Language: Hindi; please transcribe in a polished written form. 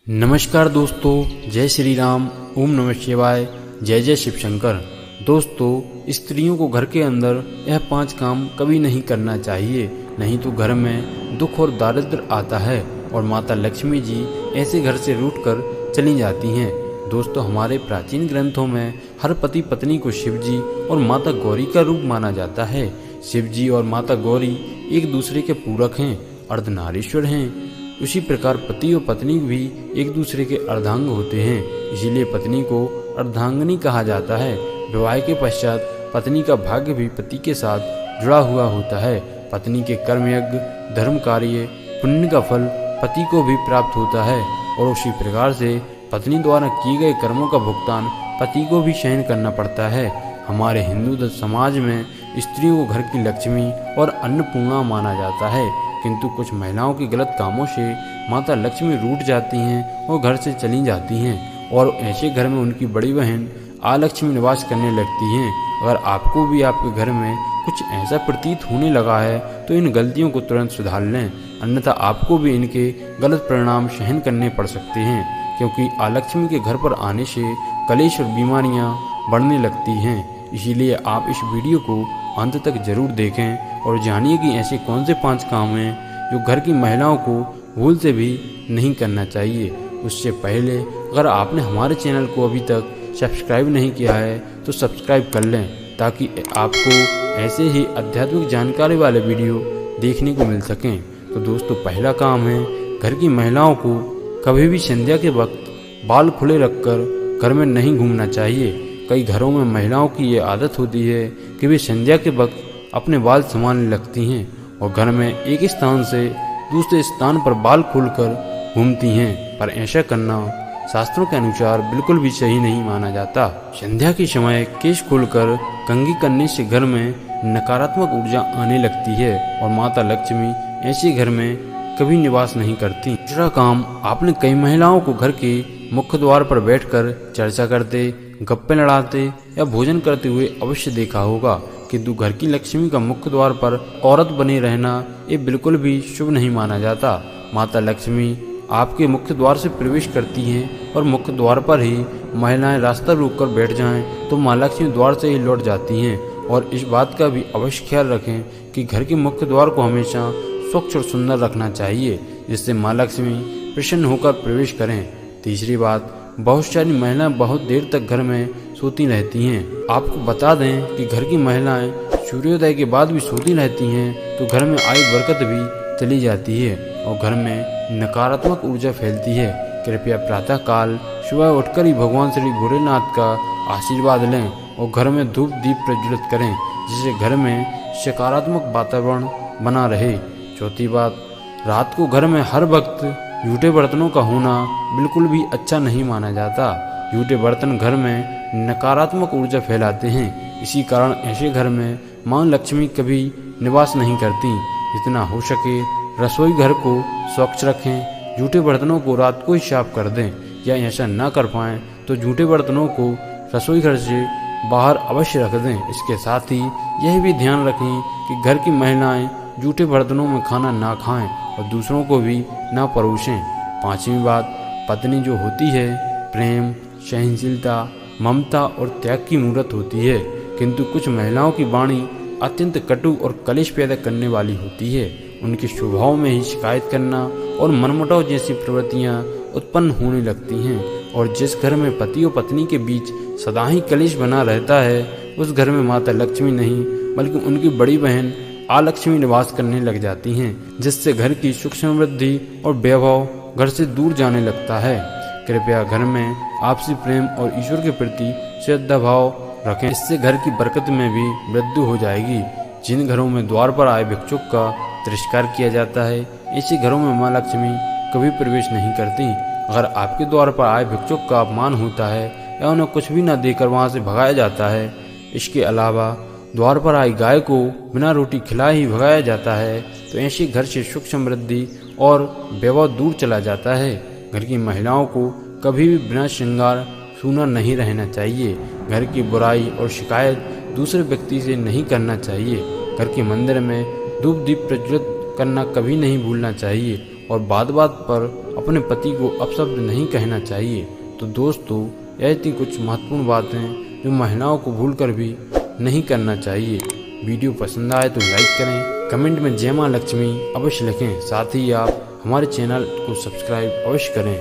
नमस्कार दोस्तों, जय श्री राम, ओम नमः शिवाय, जय जय शिव शंकर। दोस्तों, स्त्रियों को घर के अंदर यह 5 काम कभी नहीं करना चाहिए, नहीं तो घर में दुख और दारिद्र्य आता है और माता लक्ष्मी जी ऐसे घर से रूठकर चली जाती हैं। दोस्तों, हमारे प्राचीन ग्रंथों में हर पति पत्नी को शिव जी और माता गौरी का रूप माना जाता है। शिव जी और माता गौरी एक दूसरे के पूरक हैं, अर्धनारीश्वर हैं। उसी प्रकार पति और पत्नी भी एक दूसरे के अर्धांग होते हैं, इसीलिए पत्नी को अर्धांगिनी कहा जाता है। विवाह के पश्चात पत्नी का भाग्य भी पति के साथ जुड़ा हुआ होता है। पत्नी के कर्मयज्ञ, धर्म कार्य, पुण्य का फल पति को भी प्राप्त होता है और उसी प्रकार से पत्नी द्वारा किए गए कर्मों का भुगतान पति को भी सहन करना पड़ता है। हमारे हिंदू समाज में स्त्रियों को घर की लक्ष्मी और अन्नपूर्णा माना जाता है, किंतु कुछ महिलाओं के गलत कामों से माता लक्ष्मी रूठ जाती हैं और घर से चली जाती हैं और ऐसे घर में उनकी बड़ी बहन अलक्ष्मी निवास करने लगती हैं। अगर आपको भी आपके घर में कुछ ऐसा प्रतीत होने लगा है तो इन गलतियों को तुरंत सुधार लें, अन्यथा आपको भी इनके गलत परिणाम सहन करने पड़ सकते हैं, क्योंकि अलक्ष्मी के घर पर आने से कलेश और बीमारियां बढ़ने लगती हैं। इसीलिए आप इस वीडियो को अंत तक जरूर देखें और जानिए कि ऐसे कौन से 5 काम हैं जो घर की महिलाओं को भूल से भी नहीं करना चाहिए। उससे पहले अगर आपने हमारे चैनल को अभी तक सब्सक्राइब नहीं किया है तो सब्सक्राइब कर लें, ताकि आपको ऐसे ही आध्यात्मिक जानकारी वाले वीडियो देखने को मिल सकें। तो दोस्तों, पहला काम है घर की महिलाओं को कभी भी संध्या के वक्त बाल खुले रखकर घर में नहीं घूमना चाहिए। कई घरों में महिलाओं की ये आदत होती है कि वे संध्या के वक्त अपने बाल संभालने लगती हैं और घर में एक स्थान से दूसरे स्थान पर बाल खोलकर घूमती हैं, पर ऐसा करना शास्त्रों के अनुसार बिल्कुल भी सही नहीं माना जाता। संध्या के समय केश खोलकर कंघी करने से घर में नकारात्मक ऊर्जा आने लगती है और माता लक्ष्मी ऐसे घर में कभी निवास नहीं करती। दूसरा काम, आपने कई महिलाओं को घर के मुख्य द्वार पर बैठकर चर्चा करते, गप्पे लड़ाते या भोजन करते हुए अवश्य देखा होगा, किंतु घर की लक्ष्मी का मुख्य द्वार पर औरत बने रहना ये बिल्कुल भी शुभ नहीं माना जाता। माता लक्ष्मी आपके मुख्य द्वार से प्रवेश करती हैं और मुख्य द्वार पर ही महिलाएं रास्ता रोककर बैठ जाएं तो माँ लक्ष्मी द्वार से ही लौट जाती हैं। और इस बात का भी अवश्य ख्याल रखें कि घर के मुख्य द्वार को हमेशा स्वच्छ और सुंदर रखना चाहिए, जिससे माँ लक्ष्मी प्रसन्न होकर प्रवेश करें। तीसरी बात, बहुत सारी महिलाएं बहुत देर तक घर में सोती रहती हैं। आपको बता दें कि घर की महिलाएं सूर्योदय के बाद भी सोती रहती हैं तो घर में आई बरकत भी चली जाती है और घर में नकारात्मक ऊर्जा फैलती है। कृपया प्रातः काल सुबह उठकर ही भगवान श्री भोलेनाथ का आशीर्वाद लें और घर में धूप दीप प्रज्वलित करें, जिससे घर में सकारात्मक वातावरण बना रहे। चौथी बात, रात को घर में हर वक्त जूठे बर्तनों का होना बिल्कुल भी अच्छा नहीं माना जाता। जूठे बर्तन घर में नकारात्मक ऊर्जा फैलाते हैं, इसी कारण ऐसे घर में मां लक्ष्मी कभी निवास नहीं करती। जितना हो सके रसोई घर को स्वच्छ रखें, जूठे बर्तनों को रात को ही साफ कर दें, या ऐसा न कर पाएँ तो जूठे बर्तनों को रसोई घर से बाहर अवश्य रख दें। इसके साथ ही यह भी ध्यान रखें कि घर की महिलाएं जूठे बर्तनों में खाना ना खाएं और दूसरों को भी ना परोसें। 5वीं बात, पत्नी जो होती है प्रेम, सहनशीलता, ममता और त्याग की मूर्त होती है, किंतु कुछ महिलाओं की वाणी अत्यंत कटु और कलेश पैदा करने वाली होती है। उनके स्वभाव में ही शिकायत करना और मनमुटाव जैसी प्रवृत्तियां उत्पन्न होने लगती हैं और जिस घर में पति और पत्नी के बीच सदा ही कलेश बना रहता है उस घर में माता लक्ष्मी नहीं बल्कि उनकी बड़ी बहन अलक्ष्मी निवास करने लग जाती हैं, जिससे घर की सुख समृद्धि और वैभव घर से दूर जाने लगता है। कृपया घर में आपसी प्रेम और ईश्वर के प्रति श्रद्धा भाव रखें, इससे घर की बरकत में भी वृद्धि हो जाएगी। जिन घरों में द्वार पर आए भिक्षुक का तिरस्कार किया जाता है, ऐसे घरों में माँ लक्ष्मी कभी प्रवेश नहीं करती। अगर आपके द्वार पर आए भिक्षुक का अपमान होता है या उन्हें कुछ भी न देकर वहाँ से भगाया जाता है, इसके अलावा द्वार पर आई गाय को बिना रोटी खिलाए ही भगाया जाता है, तो ऐसे घर से सुख समृद्धि और वैभव दूर चला जाता है। घर की महिलाओं को कभी भी बिना श्रृंगार सूना नहीं रहना चाहिए। घर की बुराई और शिकायत दूसरे व्यक्ति से नहीं करना चाहिए। घर के मंदिर में धूप दीप प्रज्वलित करना कभी नहीं भूलना चाहिए और बात बात पर अपने पति को अपशब्द नहीं कहना चाहिए। तो दोस्तों, यह थी कुछ महत्वपूर्ण बातें जो महिलाओं को भूलकर भी नहीं करना चाहिए। वीडियो पसंद आए तो लाइक करें, कमेंट में जय मां लक्ष्मी अवश्य लिखें। साथ ही आप हमारे चैनल को सब्सक्राइब अवश्य करें।